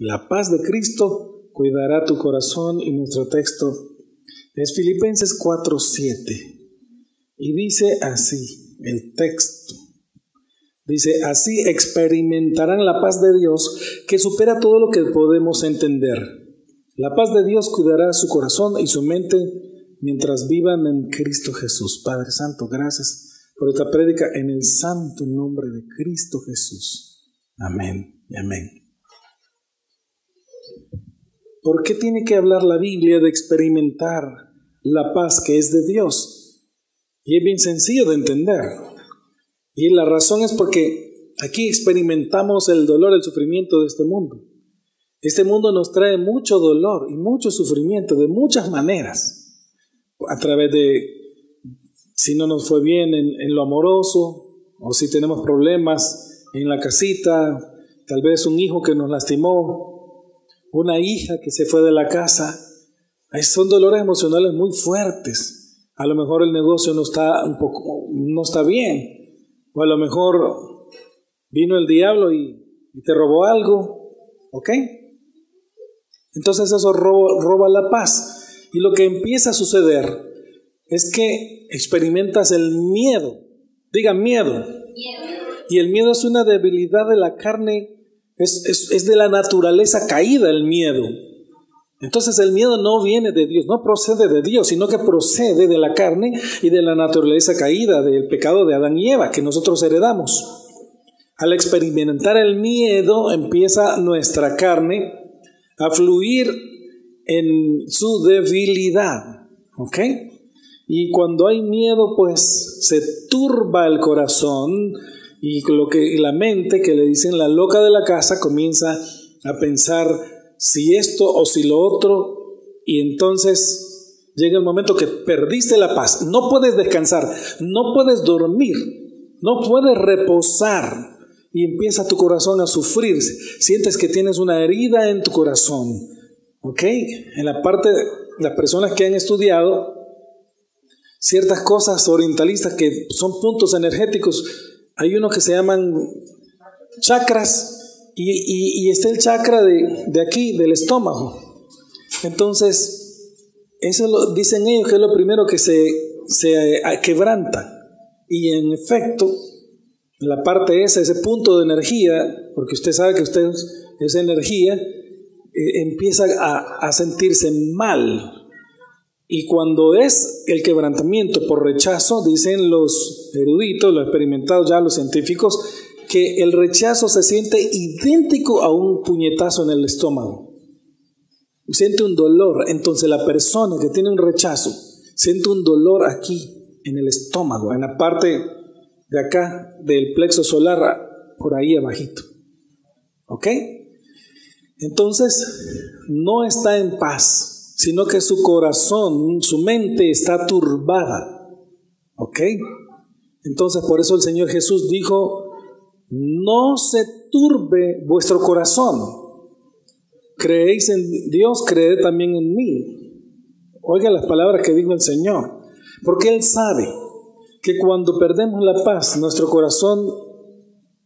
La paz de Cristo cuidará tu corazón, y nuestro texto es Filipenses 4:7. Y dice así, el texto. Dice, así experimentarán la paz de Dios que supera todo lo que podemos entender. La paz de Dios cuidará su corazón y su mente mientras vivan en Cristo Jesús. Padre Santo, gracias por esta prédica en el santo nombre de Cristo Jesús. Amén y amén. ¿Por qué tiene que hablar la Biblia de experimentar la paz que es de Dios? Y es bien sencillo de entender. Y la razón es porque aquí experimentamos el dolor, el sufrimiento de este mundo. Este mundo nos trae mucho dolor y mucho sufrimiento de muchas maneras. A través de, si no nos fue bien en lo amoroso, o si tenemos problemas en la casita, tal vez un hijo que nos lastimó, una hija que se fue de la casa. Son dolores emocionales muy fuertes. A lo mejor el negocio no está bien. O a lo mejor vino el diablo y te robó algo, ¿ok? Entonces eso roba la paz. Y lo que empieza a suceder es que experimentas el miedo. Digan miedo. Y el miedo es una debilidad de la carne, es de la naturaleza caída el miedo. Entonces el miedo no viene de Dios, no procede de Dios, sino que procede de la carne y de la naturaleza caída, del pecado de Adán y Eva, que nosotros heredamos. Al experimentar el miedo, empieza nuestra carne a fluir en su debilidad, ¿ok? Y cuando hay miedo, pues se turba el corazón y la mente, que le dicen la loca de la casa, comienza a pensar si esto o si lo otro, y entonces llega el momento que perdiste la paz. No puedes descansar, no puedes dormir, no puedes reposar, y empieza tu corazón a sufrir. Sientes que tienes una herida en tu corazón, ¿ok? En la parte de las personas que han estudiado ciertas cosas orientalistas que son puntos energéticos, hay unos que se llaman chakras, y está el chakra de aquí, del estómago. Entonces, eso dicen ellos que es lo primero que se quebranta. Y en efecto, la parte ese punto de energía, porque usted sabe que usted es energía, empieza a sentirse mal. Y cuando es el quebrantamiento por rechazo, dicen los eruditos, los experimentados ya, los científicos, que el rechazo se siente idéntico a un puñetazo en el estómago. Siente un dolor. Entonces la persona que tiene un rechazo siente un dolor aquí en el estómago, en la parte de acá del plexo solar, por ahí abajito. ¿Ok? Entonces no está en paz, sino que su corazón, su mente está turbada. ¿Ok? Entonces por eso el Señor Jesús dijo: no se turbe vuestro corazón. Creéis en Dios, creed también en mí. Oiga las palabras que dijo el Señor, porque Él sabe que cuando perdemos la paz, nuestro corazón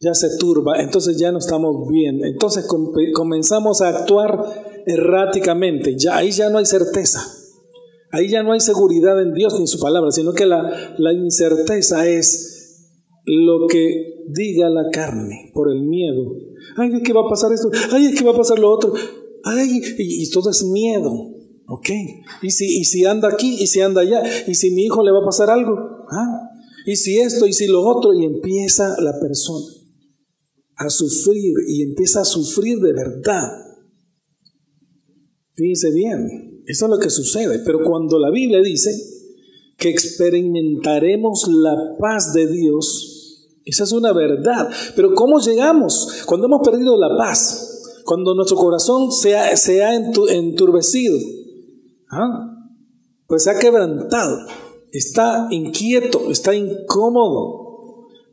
ya se turba, entonces ya no estamos bien. Entonces comenzamos a actuar erráticamente. Ahí ya no hay certeza. Ahí ya no hay seguridad en Dios ni en su palabra, sino que la incerteza es lo que diga la carne por el miedo. Ay, ¿qué va a pasar esto? Ay, ¿qué va a pasar lo otro? Ay, y todo es miedo. ¿Ok? ¿Y si anda aquí? ¿Y si anda allá? ¿Y si mi hijo le va a pasar algo? ¿Ah? ¿Y si esto? ¿Y si lo otro? Y empieza la persona a sufrir, y empieza a sufrir de verdad. Fíjense bien, eso es lo que sucede. Pero cuando la Biblia dice que experimentaremos la paz de Dios, esa es una verdad. Pero ¿cómo llegamos? Cuando hemos perdido la paz, cuando nuestro corazón se ha enturbecido, pues se ha quebrantado, está inquieto, está incómodo,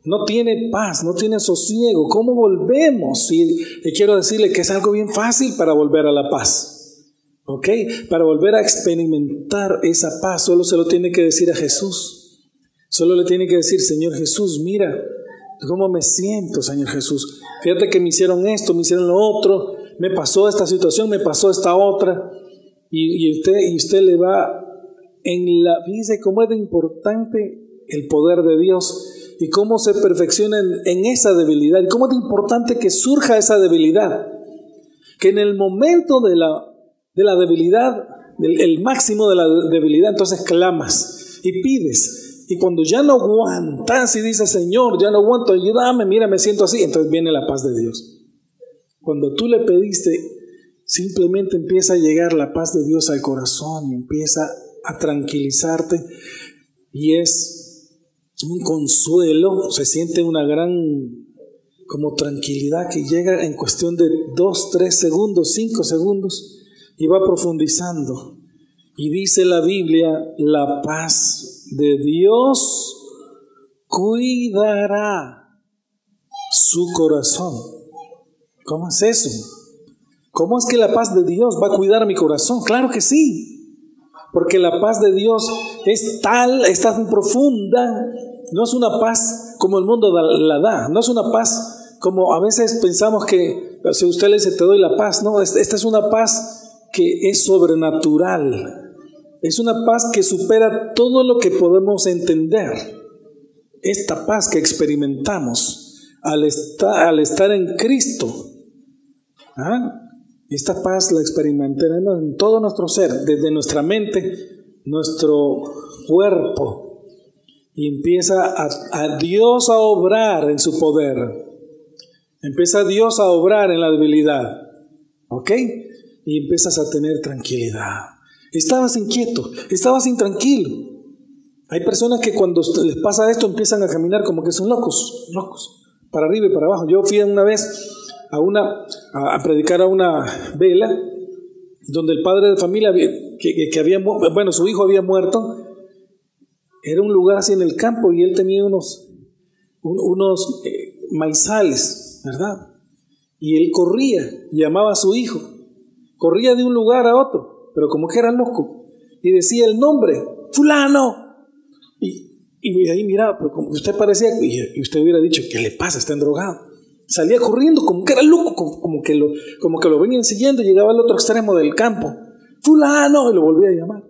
no tiene paz, no tiene sosiego. ¿Cómo volvemos? Y quiero decirle que es algo bien fácil para volver a la paz. ¿Ok? Para volver a experimentar esa paz, solo se lo tiene que decir a Jesús. Solo le tiene que decir: Señor Jesús, mira cómo me siento, Señor Jesús. Fíjate que me hicieron esto, me hicieron lo otro, me pasó esta situación, me pasó esta otra, y usted le va fíjese cómo es de importante el poder de Dios y cómo se perfecciona en esa debilidad, y cómo es de importante que surja esa debilidad, que en el momento de la debilidad, el máximo de la debilidad, entonces clamas y pides, y cuando ya no aguantas y dices, Señor, ya no aguanto, ayúdame, mira, me siento así, entonces viene la paz de Dios. Cuando tú le pediste, simplemente empieza a llegar la paz de Dios al corazón y empieza a tranquilizarte, y es un consuelo, se siente una gran como tranquilidad que llega en cuestión de 2, 3 segundos, 5 segundos, y va profundizando. Y dice la Biblia, la paz de Dios cuidará su corazón. ¿Cómo es eso? ¿Cómo es que la paz de Dios va a cuidar mi corazón? Claro que sí, porque la paz de Dios es tan profunda. No es una paz como el mundo la da, no es una paz como a veces pensamos que si usted le dice te doy la paz, no, esta es una paz que es sobrenatural, es una paz que supera todo lo que podemos entender. Esta paz que experimentamos al estar en Cristo, esta paz la experimentaremos en todo nuestro ser, desde nuestra mente, nuestro cuerpo, y empieza a Dios a obrar en su poder, empieza Dios a obrar en la debilidad, ¿ok? Y empiezas a tener tranquilidad. Estabas inquieto, estabas intranquilo. Hay personas que cuando les pasa esto empiezan a caminar como que son locos, para arriba y para abajo. Yo fui una vez a predicar a una vela donde el padre de familia su hijo había muerto. Era un lugar así en el campo y él tenía unos maizales, ¿verdad? Y él corría, llamaba a su hijo, corría de un lugar a otro, pero como que era loco, y decía el nombre, fulano, y ahí miraba, pero como usted parecía, y usted hubiera dicho, ¿qué le pasa? Está endrogado. Salía corriendo como que era loco, como que lo venían siguiendo, y llegaba al otro extremo del campo, fulano, y lo volvía a llamar.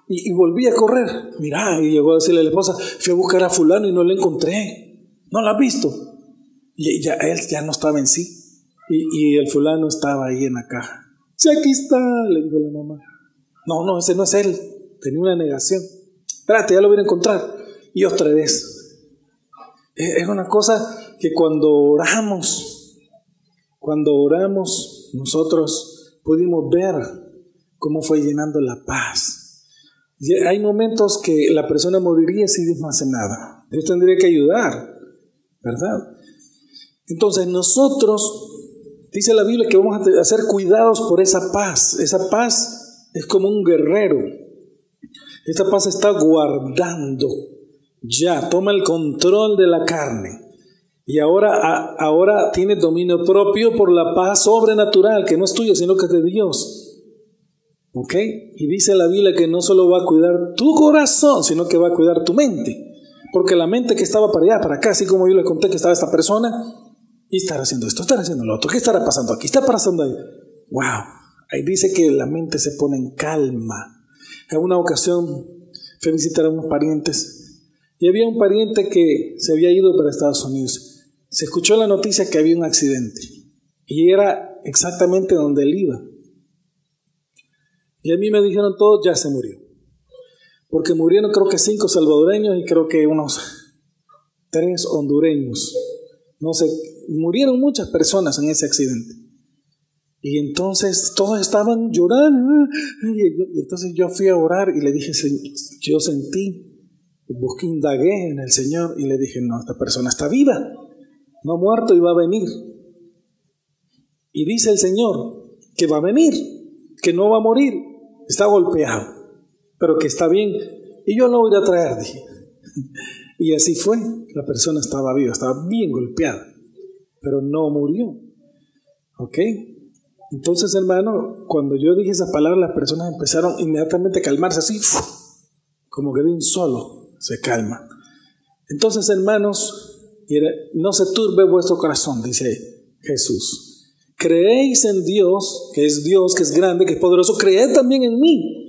Y volví a correr. Mirá, y llegó a decirle a la esposa, fui a buscar a fulano y no lo encontré. ¿No lo has visto? Y él ya no estaba en sí. Y el fulano estaba ahí en la caja. Sí, aquí está, le dijo la mamá. No, ese no es él. Tenía una negación. Espérate, ya lo voy a encontrar. Y otra vez. Es una cosa que cuando oramos, nosotros pudimos ver cómo fue llenando la paz. Hay momentos que la persona moriría si Dios no hace nada. Dios tendría que ayudar, ¿verdad? Entonces nosotros, dice la Biblia que vamos a ser cuidados por esa paz. Esa paz es como un guerrero. Esta paz está guardando, ya toma el control de la carne. Y ahora tiene dominio propio por la paz sobrenatural, que no es tuya, sino que es de Dios. ¿Ok? Y dice la Biblia que no solo va a cuidar tu corazón, sino que va a cuidar tu mente. Porque la mente que estaba para allá, para acá, así como yo le conté que estaba esta persona, y estará haciendo esto, estará haciendo lo otro, ¿qué estará pasando aquí? ¿Está pasando ahí? ¡Wow! Ahí dice que la mente se pone en calma. En una ocasión fui a visitar a unos parientes, y había un pariente que se había ido para Estados Unidos. Se escuchó la noticia que había un accidente, y era exactamente donde él iba. Y a mí me dijeron todos, ya se murió. Porque murieron creo que 5 salvadoreños y creo que unos 3 hondureños. No sé, murieron muchas personas en ese accidente. Y entonces todos estaban llorando. Y entonces yo fui a orar y le dije, yo sentí, busqué, indagué en el Señor y le dije, no, esta persona está viva, no ha muerto y va a venir. Y dice el Señor que va a venir, que no va a morir. Está golpeado, pero que está bien. Y yo lo voy a traer, dije. Y así fue. La persona estaba viva, estaba bien golpeada, pero no murió. ¿Ok? Entonces, hermano, cuando yo dije esa palabra, las personas empezaron inmediatamente a calmarse así, como que de un solo se calma. Entonces, hermanos, no se turbe vuestro corazón, dice Jesús. creéis en Dios, que es grande, que es poderoso, creed también en mí.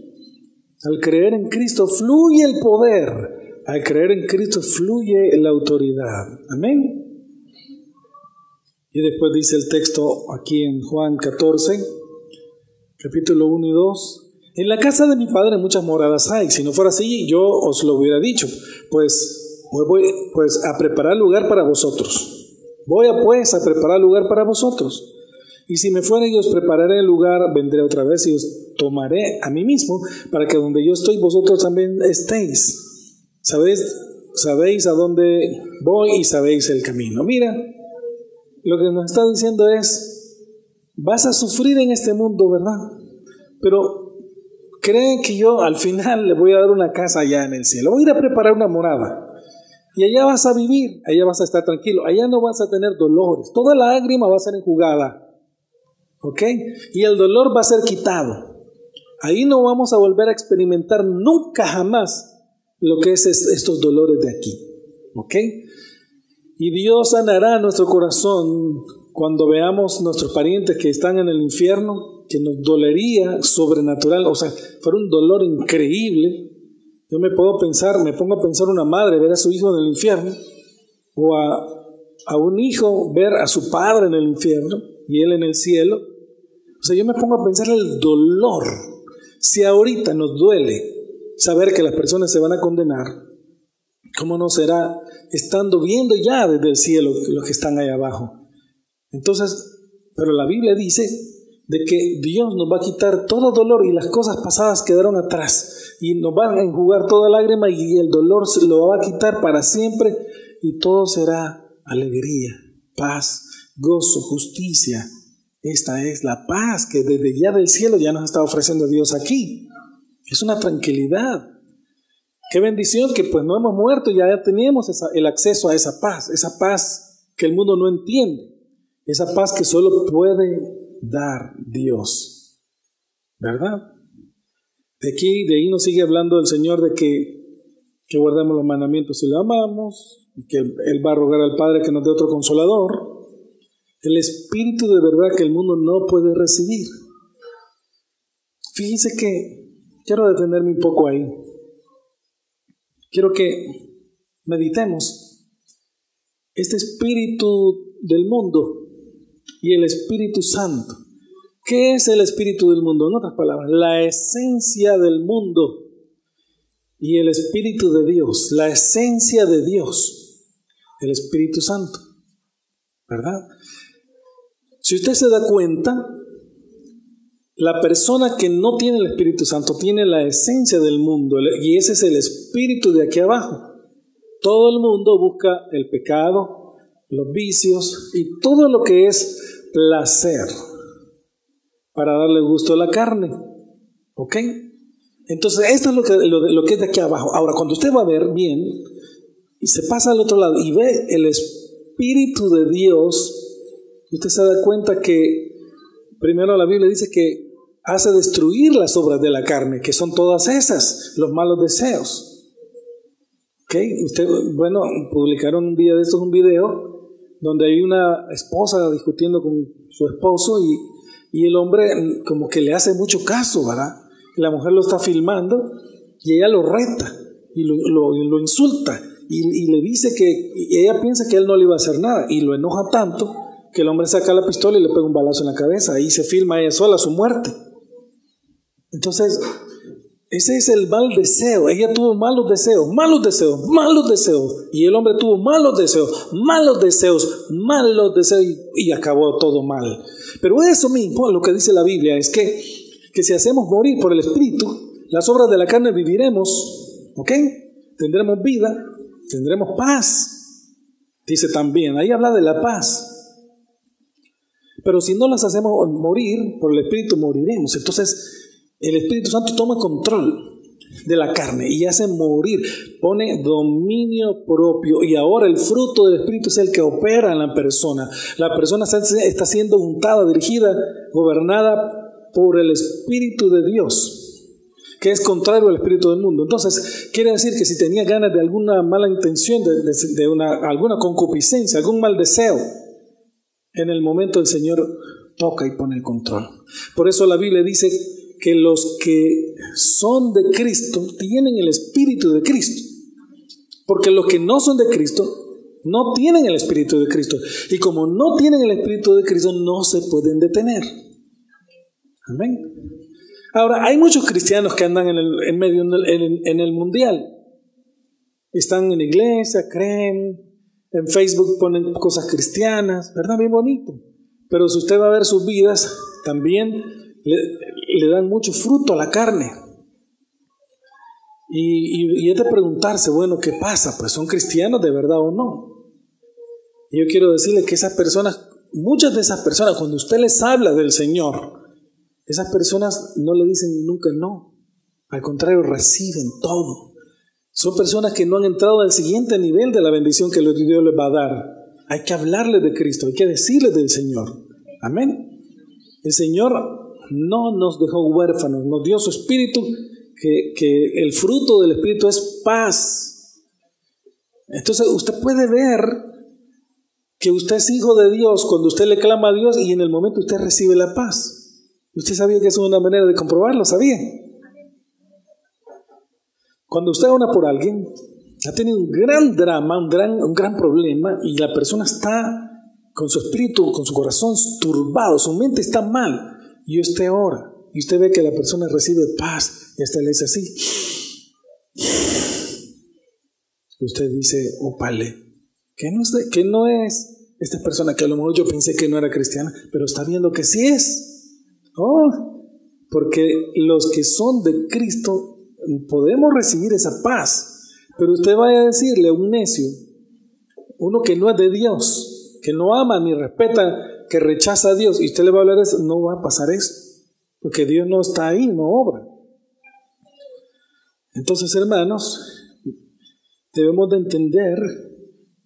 Al creer en Cristo fluye el poder. Al creer en Cristo fluye la autoridad. Amén. Y después dice el texto aquí en Juan 14, capítulo 1 y 2. En la casa de mi Padre muchas moradas hay. Si no fuera así, yo os lo hubiera dicho. Pues voy a preparar lugar para vosotros. Voy a preparar lugar para vosotros. Y si me fuere y os prepararé el lugar, vendré otra vez y os tomaré a mí mismo, para que donde yo estoy, vosotros también estéis. Sabéis a dónde voy y sabéis el camino. Mira, lo que nos está diciendo es, vas a sufrir en este mundo, ¿verdad? Pero creen que yo al final le voy a dar una casa allá en el cielo. Voy a ir a preparar una morada. Y allá vas a vivir, allá vas a estar tranquilo. Allá no vas a tener dolores. Toda la lágrima va a ser enjugada. ¿Ok? Y el dolor va a ser quitado. Ahí no vamos a volver a experimentar nunca jamás lo que es estos dolores de aquí. ¿Ok? Y Dios sanará nuestro corazón cuando veamos nuestros parientes que están en el infierno, que nos dolería sobrenatural, o sea, fuera un dolor increíble. Yo me pongo a pensar una madre ver a su hijo en el infierno, o a un hijo ver a su padre en el infierno y él en el cielo. O sea, yo me pongo a pensar el dolor. Si ahorita nos duele saber que las personas se van a condenar, ¿cómo no será estando viendo ya desde el cielo los que están ahí abajo? Entonces, pero la Biblia dice de que Dios nos va a quitar todo dolor y las cosas pasadas quedaron atrás y nos van a enjugar toda lágrima y el dolor se lo va a quitar para siempre y todo será alegría, paz, gozo, justicia. Esta es la paz que desde ya del cielo ya nos está ofreciendo Dios aquí. Es una tranquilidad. Qué bendición que pues no hemos muerto, ya teníamos el acceso a esa paz que el mundo no entiende, esa paz que solo puede dar Dios, ¿verdad? De ahí nos sigue hablando el Señor de que guardemos los mandamientos y lo amamos, y que Él va a rogar al Padre que nos dé otro consolador, el Espíritu de verdad que el mundo no puede recibir. Fíjense que quiero detenerme un poco ahí. Quiero que meditemos este espíritu del mundo y el Espíritu Santo. ¿Qué es el espíritu del mundo? En otras palabras, la esencia del mundo y el Espíritu de Dios, la esencia de Dios, el Espíritu Santo, ¿verdad? Si usted se da cuenta, la persona que no tiene el Espíritu Santo tiene la esencia del mundo y ese es el espíritu de aquí abajo. Todo el mundo busca el pecado, los vicios y todo lo que es placer para darle gusto a la carne. ¿Ok? Entonces esto es lo que es de aquí abajo. Ahora, cuando usted va a ver bien y se pasa al otro lado y ve el Espíritu de Dios, usted se da cuenta que primero la Biblia dice que hace destruir las obras de la carne, que son todas esas, los malos deseos. ¿Ok? Publicaron un día de estos un video donde hay una esposa discutiendo con su esposo y el hombre como que le hace mucho caso, ¿verdad? Y la mujer lo está filmando y ella lo reta y lo insulta y le dice y ella piensa que él no le iba a hacer nada y lo enoja tanto que el hombre saca la pistola y le pega un balazo en la cabeza y se filma ella sola su muerte. Entonces, ese es el mal deseo. Ella tuvo malos deseos, y el hombre tuvo malos deseos, y acabó todo mal. Pero eso mismo, lo que dice la Biblia, es que si hacemos morir por el Espíritu, las obras de la carne viviremos, ¿ok? Tendremos vida, tendremos paz. Dice también, ahí habla de la paz. Pero si no las hacemos morir por el Espíritu, moriremos. Entonces el Espíritu Santo toma control de la carne y hace morir, pone dominio propio, y ahora el fruto del Espíritu es el que opera en la persona. La persona está siendo untada, dirigida, gobernada por el Espíritu de Dios, que es contrario al espíritu del mundo. Entonces quiere decir que si tenía ganas de alguna mala intención, alguna concupiscencia, algún mal deseo, en el momento el Señor toca y pone el control. Por eso la Biblia dice que los que son de Cristo tienen el Espíritu de Cristo. Porque los que no son de Cristo no tienen el Espíritu de Cristo. Y como no tienen el Espíritu de Cristo, no se pueden detener. Amén. Ahora, hay muchos cristianos que andan en el mundial. Están en la iglesia, creen, en Facebook ponen cosas cristianas, ¿verdad? Bien bonito. Pero si usted va a ver sus vidas, también le dan mucho fruto a la carne. Y es de preguntarse, bueno, ¿qué pasa? Pues ¿son cristianos de verdad o no? Y yo quiero decirle que esas personas, muchas de esas personas, cuando usted les habla del Señor, esas personas no le dicen nunca no. Al contrario, reciben todo. Son personas que no han entrado al siguiente nivel de la bendición que Dios les va a dar. Hay que hablarles de Cristo, hay que decirles del Señor. Amén. El Señor no nos dejó huérfanos, nos dio su Espíritu, que el fruto del Espíritu es paz. Entonces usted puede ver que usted es hijo de Dios cuando usted le clama a Dios y en el momento usted recibe la paz. ¿Usted sabía que eso es una manera de comprobarlo? ¿Sabía? Cuando usted ora por alguien, ha tenido un gran drama, un gran problema, y la persona está con su espíritu, con su corazón turbado, su mente está mal, y usted ora, y usted ve que la persona recibe paz, y hasta le dice así. Usted dice, opale, que no es esta persona que a lo mejor yo pensé que no era cristiana, pero está viendo que sí es. Porque los que son de Cristo podemos recibir esa paz, pero usted vaya a decirle a un necio, uno que no es de Dios, que no ama ni respeta, que rechaza a Dios, y usted le va a hablar eso, no va a pasar eso, porque Dios no está ahí, no obra. Entonces, hermanos, debemos de entender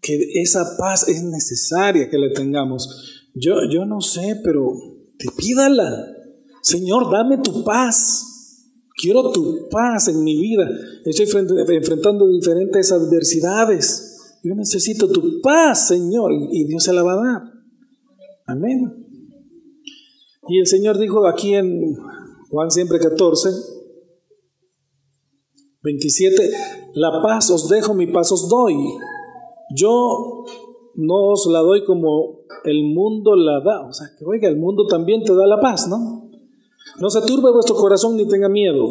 que esa paz es necesaria que la tengamos. Yo no sé, pero pídala. Señor, dame tu paz. Quiero tu paz en mi vida. Estoy enfrentando diferentes adversidades. Yo necesito tu paz, Señor, y Dios se la va a dar. Amén. Y el Señor dijo aquí en Juan siempre 14, 27, la paz os dejo, mi paz os doy. Yo no os la doy como el mundo la da. O sea, que oiga, el mundo también te da la paz, ¿no? No se turbe vuestro corazón ni tenga miedo.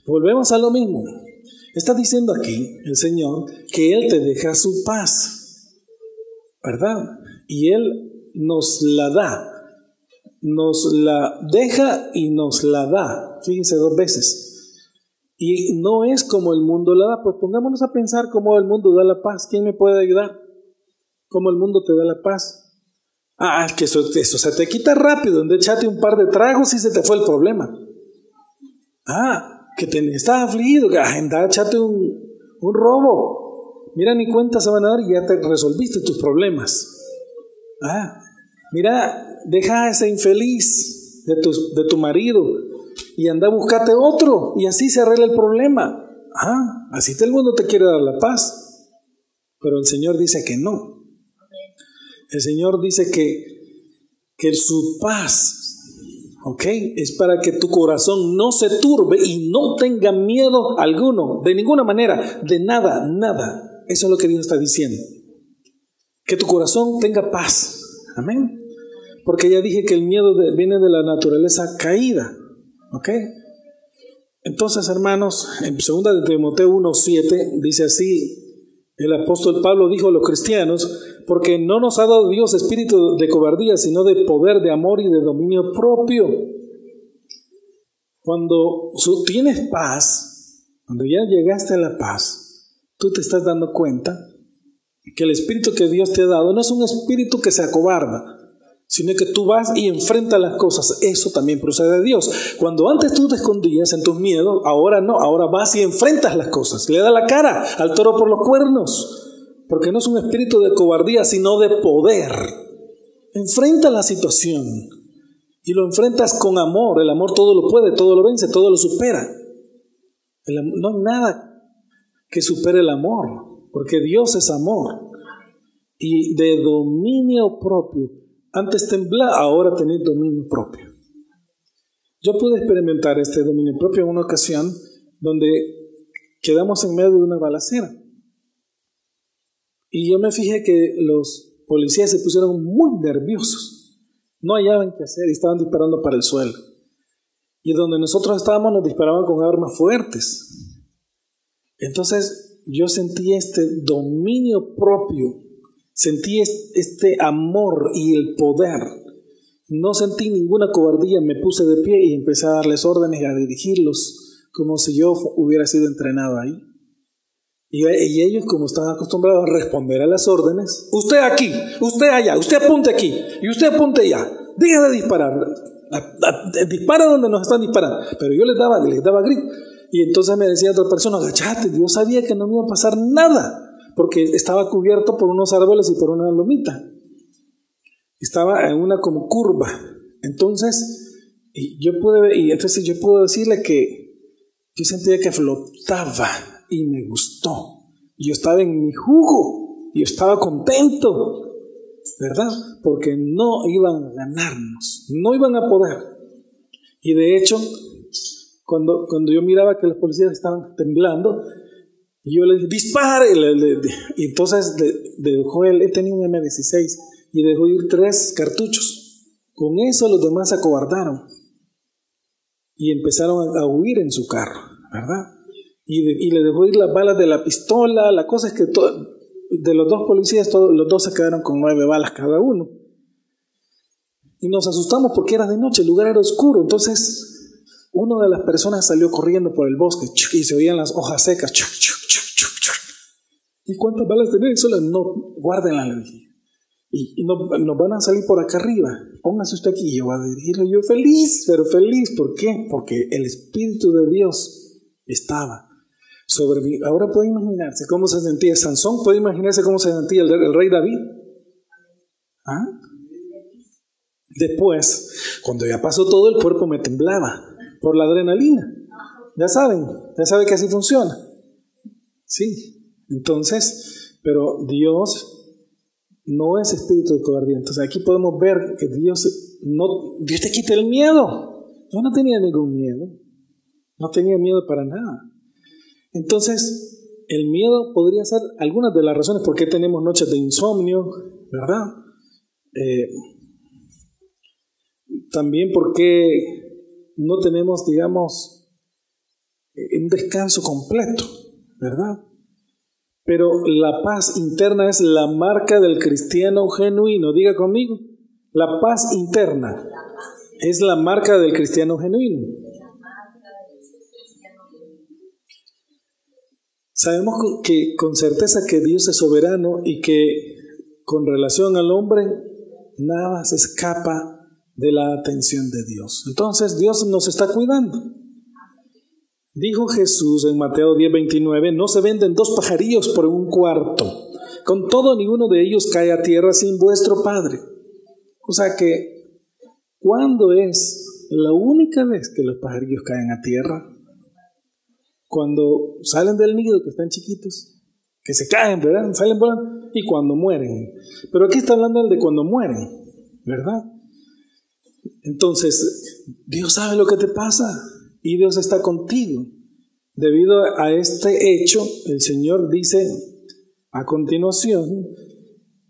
Volvemos a lo mismo. Está diciendo aquí el Señor que Él te deja su paz, ¿verdad? Y Él nos la da. Nos la deja y nos la da. Fíjense 2 veces. Y no es como el mundo la da. Pues pongámonos a pensar cómo el mundo da la paz. ¿Quién me puede ayudar? ¿Cómo el mundo te da la paz? Que eso se te quita rápido. Echate un par de tragos y se te fue el problema. Que estás afligido, anda, echate un robo. Mira, ni cuenta se van a dar y ya te resolviste tus problemas. Mira, deja a ese infeliz de tu marido y anda a buscarte otro y así se arregla el problema. Así el mundo te quiere dar la paz, pero el Señor dice que no. El Señor dice que su paz, es para que tu corazón no se turbe y no tenga miedo alguno, de ninguna manera, de nada. Eso es lo que Dios está diciendo. Que tu corazón tenga paz. Amén. Porque ya dije que el miedo viene de la naturaleza caída. Entonces, hermanos, en 2 de Timoteo 1:7 dice así. El apóstol Pablo dijo a los cristianos, porque no nos ha dado Dios espíritu de cobardía, sino de poder, de amor y de dominio propio. Cuando tienes paz, cuando ya llegaste a la paz, tú te estás dando cuenta que el espíritu que Dios te ha dado no es un espíritu que se acobarda, sino que tú vas y enfrentas las cosas. Eso también procede de Dios. Cuando antes tú te escondías en tus miedos, ahora no, ahora vas y enfrentas las cosas. Le da la cara al toro por los cuernos, porque no es un espíritu de cobardía, sino de poder. Enfrenta la situación y lo enfrentas con amor. El amor todo lo puede, todo lo vence, todo lo supera. No hay nada que supere el amor, porque Dios es amor. Y de dominio propio. Antes temblaba, ahora tenés dominio propio. Yo pude experimentar este dominio propio en una ocasión donde quedamos en medio de una balacera. Y yo me fijé que los policías se pusieron muy nerviosos. No hallaban qué hacer y estaban disparando para el suelo. Y donde nosotros estábamos nos disparaban con armas fuertes. Entonces yo sentí este dominio propio, sentí este amor y el poder. No sentí ninguna cobardía, me puse de pie y empecé a darles órdenes y a dirigirlos como si yo hubiera sido entrenado ahí. Y ellos, como estaban acostumbrados a responder a las órdenes, usted aquí, usted allá, usted apunte aquí y usted apunte allá, deja de disparar, dispara donde nos están disparando. Pero yo les daba grito. Y entonces me decía otra persona, agachate. Yo sabía que no me iba a pasar nada porque estaba cubierto por unos árboles y por una lomita. Estaba en una como curva. Entonces yo puedo decirle que yo sentía que flotaba y me gustó. Yo estaba en mi jugo, yo estaba contento, ¿verdad? Porque no iban a ganarnos, no iban a poder. Y de hecho, cuando yo miraba que los policías estaban temblando, yo les dije, dispare. Y entonces dejó él tenía un M16 y dejó ir 3 cartuchos. Con eso los demás se acobardaron y empezaron a huir en su carro, ¿verdad? Y le dejó ir las balas de la pistola. La cosa es que de los 2 policías, los 2 se quedaron con 9 balas cada uno. Y nos asustamos porque era de noche, el lugar era oscuro. Entonces, una de las personas salió corriendo por el bosque y se oían las hojas secas. ¿Y cuántas balas tenés? Solo no, guárdenla, le dije. Y nos van a salir por acá arriba. Póngase usted aquí. Y yo voy a dirigirlo. Yo feliz, pero feliz. ¿Por qué? Porque el Espíritu de Dios estaba sobre mí. Ahora puede imaginarse cómo se sentía Sansón. Puede imaginarse cómo se sentía el rey David. ¿Ah? Después, cuando ya pasó todo, el cuerpo me temblaba por la adrenalina. Ya saben que así funciona. Sí. Entonces, pero Dios no es espíritu de cobardía. Entonces aquí podemos ver que Dios te quita el miedo. Yo no tenía ningún miedo. No tenía miedo para nada. Entonces, el miedo podría ser algunas de las razones por qué tenemos noches de insomnio, ¿verdad? También porque no tenemos, digamos, un descanso completo, ¿verdad? Pero la paz interna es la marca del cristiano genuino. Diga conmigo, la paz interna es la marca del cristiano genuino. Sabemos que con certeza que Dios es soberano y que con relación al hombre nada se escapa de la atención de Dios. Entonces Dios nos está cuidando. Dijo Jesús en Mateo 10:29, no se venden 2 pajarillos por un cuarto. Con todo, ninguno de ellos cae a tierra sin vuestro Padre. O sea que, ¿cuándo es la única vez que los pajarillos caen a tierra? Cuando salen del nido, que están chiquitos, que se caen, ¿verdad? Salen volando, y cuando mueren. Pero aquí está hablando de cuando mueren, ¿verdad? Entonces, Dios sabe lo que te pasa y Dios está contigo. Debido a este hecho, el Señor dice a continuación,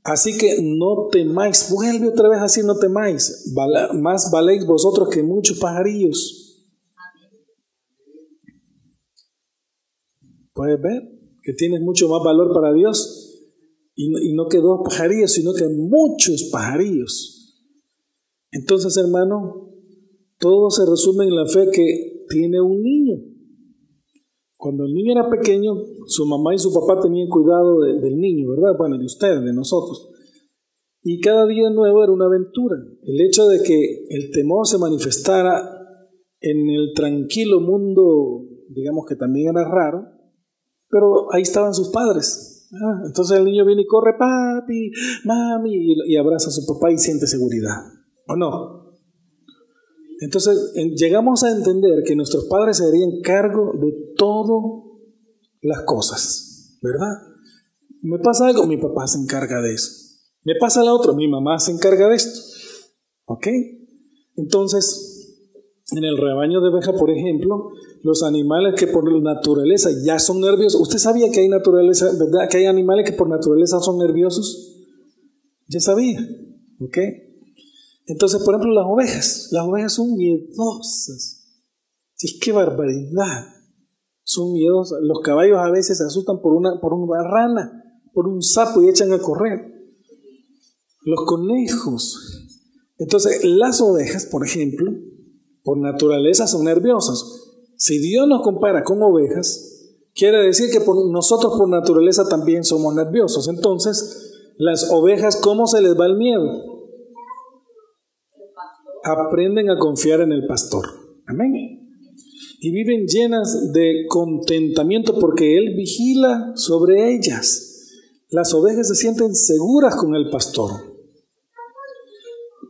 así que no temáis. Vuelve otra vez así, no temáis. Más valéis vosotros que muchos pajarillos. ¿Puedes ver que tienes mucho más valor para Dios? Y no que 2 pajarillos, sino que muchos pajarillos. Entonces, hermano, todo se resume en la fe que tiene un niño. Cuando el niño era pequeño, su mamá y su papá tenían cuidado del niño, ¿verdad? Bueno, de ustedes, de nosotros. Y cada día nuevo era una aventura. El hecho de que el temor se manifestara en el tranquilo mundo, digamos que también era raro, pero ahí estaban sus padres. Entonces el niño viene y corre, papi, mami, y abraza a su papá y siente seguridad. ¿O no? Entonces llegamos a entender que nuestros padres se harían cargo de todas las cosas, ¿verdad? Me pasa algo, mi papá se encarga de eso. Me pasa la otra, mi mamá se encarga de esto. ¿Ok? Entonces, en el rebaño de oveja, por ejemplo, los animales que por naturaleza ya son nerviosos. ¿Usted sabía que hay naturaleza, verdad, que hay animales que por naturaleza son nerviosos? Ya sabía. ¿Ok? Entonces, por ejemplo, las ovejas son miedosas. Sí, qué barbaridad. Son miedosas. Los caballos a veces se asustan por una rana, por un sapo y echan a correr. Los conejos. Entonces, las ovejas, por ejemplo, por naturaleza son nerviosas. Si Dios nos compara con ovejas, quiere decir que nosotros por naturaleza también somos nerviosos. Entonces, las ovejas, ¿cómo se les va el miedo? Aprenden a confiar en el pastor. Amén. Y viven llenas de contentamiento porque Él vigila sobre ellas. Las ovejas se sienten seguras con el pastor.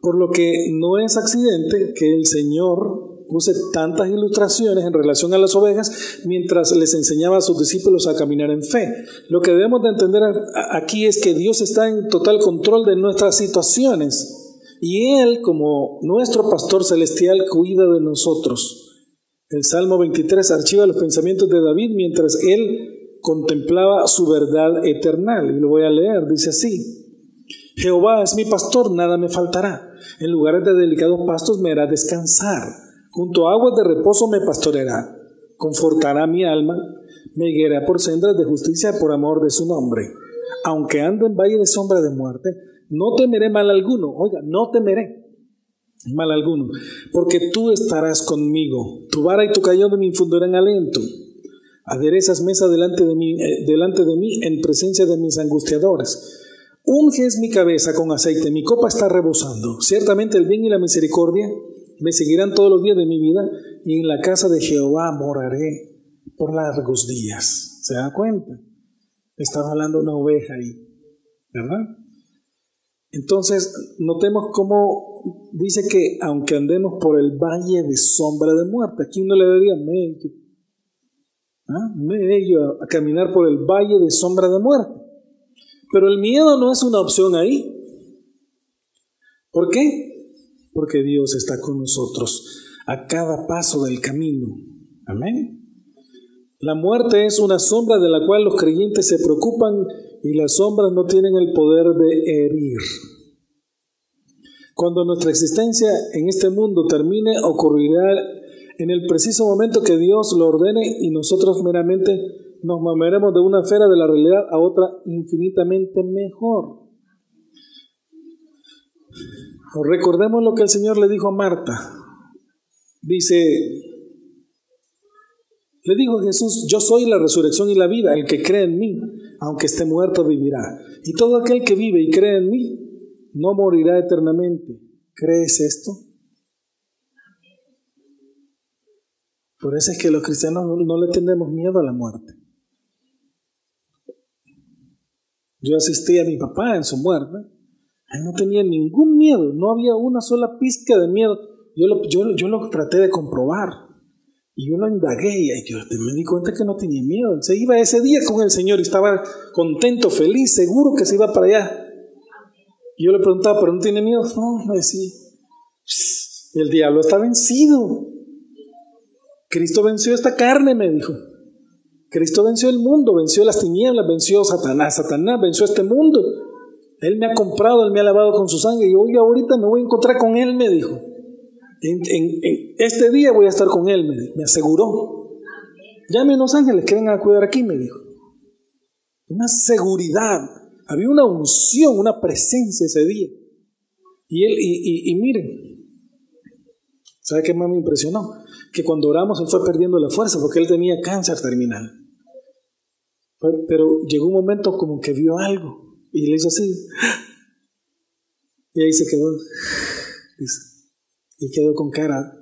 Por lo que no es accidente que el Señor use tantas ilustraciones en relación a las ovejas mientras les enseñaba a sus discípulos a caminar en fe. Lo que debemos de entender aquí es que Dios está en total control de nuestras situaciones y Él, como nuestro pastor celestial, cuida de nosotros. El Salmo 23 archiva los pensamientos de David mientras él contemplaba su verdad eterna. Y lo voy a leer, dice así: Jehová es mi pastor, nada me faltará. En lugares de delicados pastos me hará descansar. Junto a aguas de reposo me pastoreará. Confortará mi alma. Me guiará por sendas de justicia por amor de su nombre. Aunque ande en valle de sombra de muerte, no temeré mal alguno. Oiga, no temeré mal alguno, porque tú estarás conmigo. Tu vara y tu cayado me infundirán aliento. Aderezas mesa delante de mí en presencia de mis angustiadores. Unges mi cabeza con aceite, mi copa está rebosando. Ciertamente el bien y la misericordia me seguirán todos los días de mi vida, y en la casa de Jehová moraré por largos días. ¿Se da cuenta? Estaba hablando de una oveja ahí, ¿verdad? Entonces, notemos cómo dice que aunque andemos por el valle de sombra de muerte, aquí uno le daría medio a caminar por el valle de sombra de muerte. Pero el miedo no es una opción ahí. ¿Por qué? Porque Dios está con nosotros a cada paso del camino. Amén. La muerte es una sombra de la cual los creyentes se preocupan y las sombras no tienen el poder de herir. Cuando nuestra existencia en este mundo termine, ocurrirá en el preciso momento que Dios lo ordene y nosotros meramente nos moveremos de una esfera de la realidad a otra infinitamente mejor. Recordemos lo que el Señor le dijo a Marta. Le dijo Jesús: yo soy la resurrección y la vida, el que cree en mí, aunque esté muerto, vivirá. Y todo aquel que vive y cree en mí, no morirá eternamente. ¿Crees esto? Por eso es que los cristianos no le tenemos miedo a la muerte. Yo asistí a mi papá en su muerte. Él no tenía ningún miedo, no había una sola pizca de miedo. Yo lo traté de comprobar y yo lo indagué y yo me di cuenta que no tenía miedo. Él se iba ese día con el Señor y estaba contento, feliz, seguro que se iba para allá. Y yo le preguntaba: ¿pero no tiene miedo? No, me decía. El diablo está vencido. Cristo venció esta carne, me dijo. Cristo venció el mundo, venció las tinieblas, venció a Satanás, venció este mundo. Él me ha comprado, Él me ha lavado con su sangre y hoy ahorita me voy a encontrar con Él, me dijo. En este día voy a estar con Él, me aseguró. Llame a los ángeles que vengan a cuidar aquí, me dijo. Una seguridad, había una unción, una presencia ese día. Y miren, ¿sabe qué más me impresionó? Que cuando oramos Él fue perdiendo la fuerza porque Él tenía cáncer terminal. Pero llegó un momento como que vio algo y le hizo así. Y ahí se quedó. Y quedó con cara.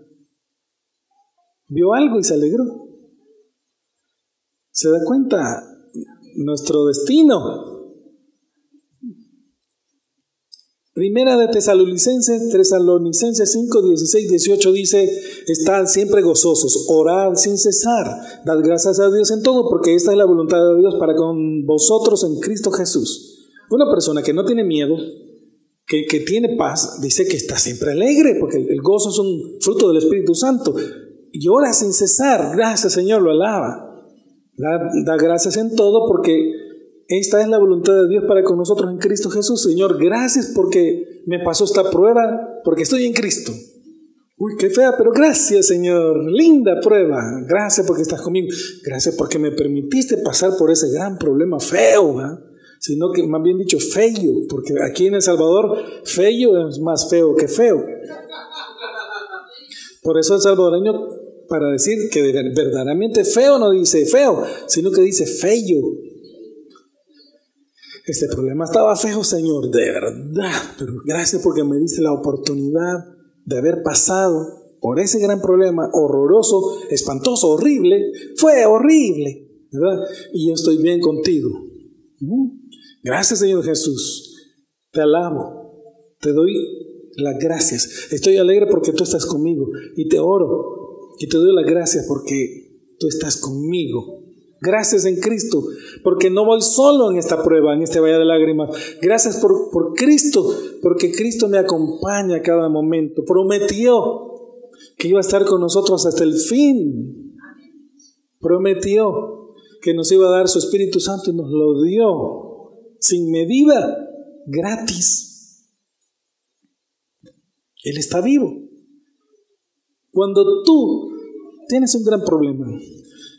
Vio algo y se alegró. ¿Se da cuenta? Nuestro destino. Primera de Tesalonicenses 5, 16, 18 dice: estad siempre gozosos, orad sin cesar, dad gracias a Dios en todo, porque esta es la voluntad de Dios para con vosotros en Cristo Jesús. Una persona que no tiene miedo que tiene paz, dice que está siempre alegre, porque el gozo es un fruto del Espíritu Santo. Y ora sin cesar. Gracias, Señor, lo alaba. Da gracias en todo, porque esta es la voluntad de Dios para con nosotros en Cristo Jesús. Señor, gracias porque me pasó esta prueba, porque estoy en Cristo. Uy, qué fea, pero gracias, Señor. Linda prueba. Gracias porque estás conmigo. Gracias porque me permitiste pasar por ese gran problema feo, ¿eh? Sino que más bien dicho feo, porque aquí en El Salvador feo es más feo que feo. Por eso el salvadoreño, para decir que verdaderamente feo, no dice feo, sino que dice feo. Este problema estaba feo, Señor, de verdad, pero gracias porque me diste la oportunidad de haber pasado por ese gran problema horroroso, espantoso, horrible. Fue horrible, ¿verdad? Y yo estoy bien contigo. Gracias, Señor Jesús. Te alabo, te doy las gracias. Estoy alegre porque tú estás conmigo. Y te oro y te doy las gracias porque tú estás conmigo. Gracias en Cristo, porque no voy solo en esta prueba, en este valle de lágrimas. Gracias por Cristo, porque Cristo me acompaña a cada momento. Prometió que iba a estar con nosotros hasta el fin. Prometió que nos iba a dar su Espíritu Santo y nos lo dio sin medida, gratis. Él está vivo. Cuando tú tienes un gran problema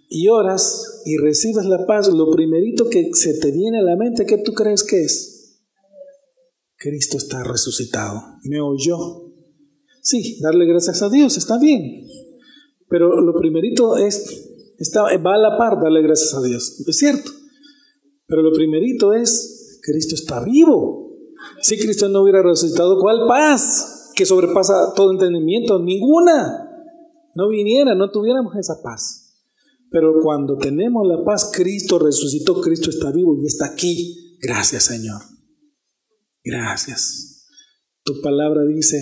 y oras y recibes la paz, lo primerito que se te viene a la mente, ¿qué tú crees que es? Cristo está resucitado, me oyó. Sí, darle gracias a Dios está bien, pero lo primerito va a la par darle gracias a Dios, es cierto, pero lo primerito es, Cristo está vivo. Si Cristo no hubiera resucitado, ¿cuál paz que sobrepasa todo entendimiento? Ninguna. No viniera, no tuviéramos esa paz. Pero cuando tenemos la paz, Cristo resucitó, Cristo está vivo y está aquí. Gracias, Señor. Gracias. Tu palabra dice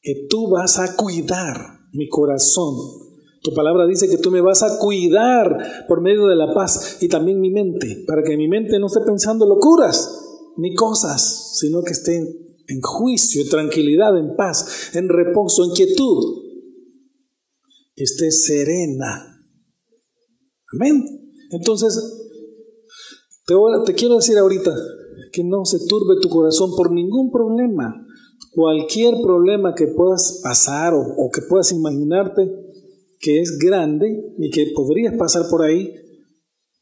que tú vas a cuidar mi corazón. Tu palabra dice que tú me vas a cuidar por medio de la paz y también mi mente, para que mi mente no esté pensando locuras ni cosas, sino que esté en juicio, en tranquilidad, en paz, en reposo, en quietud. Que esté serena. Amén. Entonces, te quiero decir ahorita que no se turbe tu corazón por ningún problema. Cualquier problema que puedas pasar o que puedas imaginarte que es grande y que podrías pasar por ahí,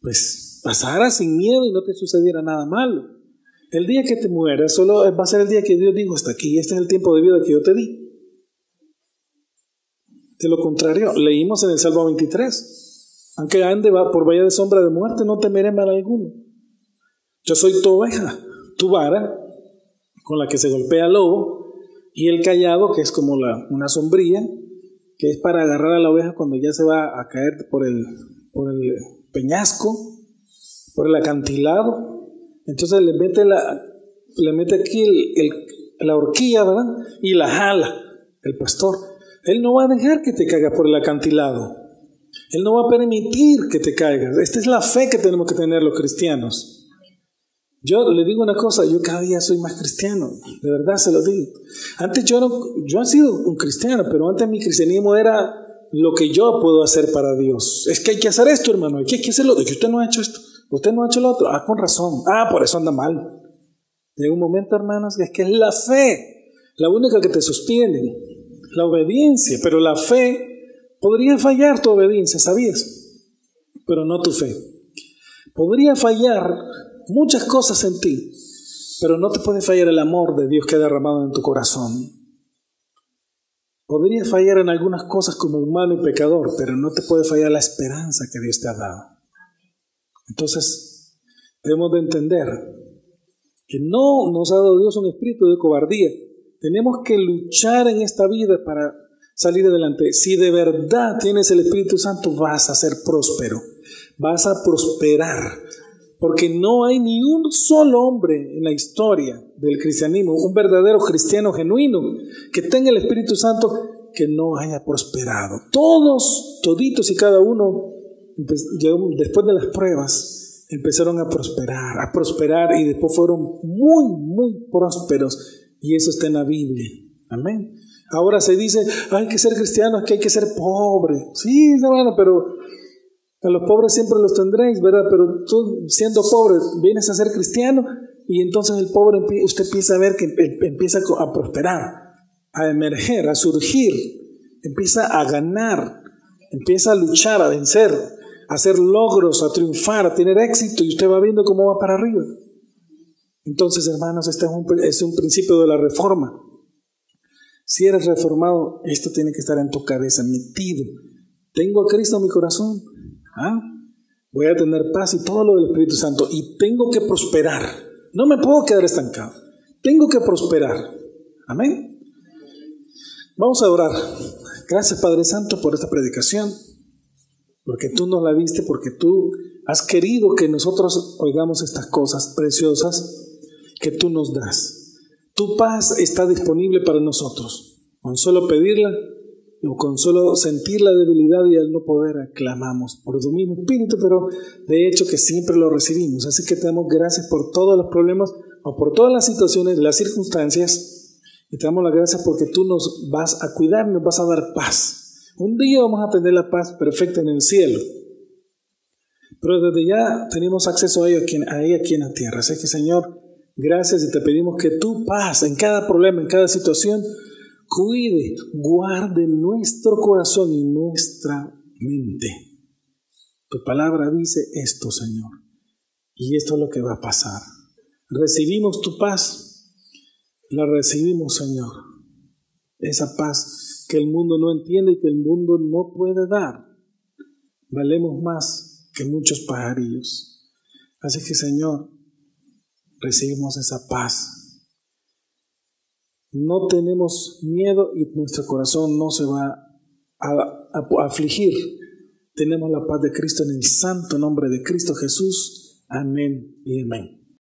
pues pasara sin miedo y no te sucediera nada malo. El día que te mueras solo va a ser el día que Dios dijo hasta aquí. Este es el tiempo de vida que yo te di. De lo contrario, leímos en el Salmo 23, aunque ande por valle de sombra de muerte, no temeré mal alguno. Yo soy tu oveja, tu vara, con la que se golpea el lobo, y el cayado, que es como una sombrilla, que es para agarrar a la oveja cuando ya se va a caer por el peñasco, por el acantilado. Entonces le mete aquí la horquilla, ¿verdad? Y la jala el pastor. Él no va a dejar que te caigas por el acantilado. Él no va a permitir que te caigas. Esta es la fe que tenemos que tener los cristianos. Yo le digo una cosa, yo cada día soy más cristiano, de verdad se lo digo. Antes yo he sido un cristiano, pero antes mi cristianismo era lo que yo puedo hacer para Dios. Es que hay que hacer esto, hermano, hay que hacer lo otro. Usted no ha hecho esto, usted no ha hecho lo otro. Con razón. Por eso anda mal. Llega un momento, hermanos, que es la fe, la única que te sostiene. La obediencia, pero la fe, podría fallar tu obediencia, ¿sabías? Pero no tu fe. Podría fallar muchas cosas en ti, pero no te puede fallar el amor de Dios que ha derramado en tu corazón. Podría fallar en algunas cosas como humano y pecador, pero no te puede fallar la esperanza que Dios te ha dado. Entonces, debemos de entender que no nos ha dado Dios un espíritu de cobardía. Tenemos que luchar en esta vida para salir adelante. Si de verdad tienes el Espíritu Santo, vas a ser próspero, vas a prosperar, porque no hay ni un solo hombre en la historia del cristianismo, un verdadero cristiano genuino, que tenga el Espíritu Santo, que no haya prosperado. Toditos y cada uno, después de las pruebas, empezaron a prosperar y después fueron muy, muy prósperos Y eso está en la Biblia. Amén. Ahora se dice, hay que ser cristiano, que hay que ser pobre. Sí, bueno, pero a los pobres siempre los tendréis, ¿verdad? Pero tú, siendo pobre, vienes a ser cristiano y entonces el pobre, usted empieza a ver que empieza a prosperar, a emerger, a surgir, empieza a ganar, empieza a luchar, a vencer, a hacer logros, a triunfar, a tener éxito, y usted va viendo cómo va para arriba. Entonces, hermanos, este es un principio de la reforma. Si eres reformado, esto tiene que estar en tu cabeza, metido. Tengo a Cristo en mi corazón. Voy a tener paz y todo lo del Espíritu Santo. Y tengo que prosperar. No me puedo quedar estancado. Tengo que prosperar. Amén. Vamos a orar. Gracias, Padre Santo, por esta predicación. Porque tú nos la diste, porque tú has querido que nosotros oigamos estas cosas preciosas que tú nos das. Tu paz está disponible para nosotros. Con solo pedirla o con solo sentir la debilidad y el no poder, aclamamos por tu mismo espíritu, pero de hecho que siempre lo recibimos. Así que te damos gracias por todos los problemas o por todas las situaciones, las circunstancias, y te damos las gracias porque tú nos vas a cuidar, nos vas a dar paz. Un día vamos a tener la paz perfecta en el cielo, pero desde ya tenemos acceso a ella aquí en la tierra. Así que, Señor, gracias, y te pedimos que tu paz en cada problema, en cada situación, cuide, guarde nuestro corazón y nuestra mente. Tu palabra dice esto, Señor, y esto es lo que va a pasar. Recibimos tu paz, la recibimos, Señor. Esa paz que el mundo no entiende y que el mundo no puede dar. Valemos más que muchos pajarillos. Así que, Señor, recibimos esa paz. No tenemos miedo y nuestro corazón no se va a afligir. Tenemos la paz de Cristo en el santo nombre de Cristo Jesús. Amén y amén.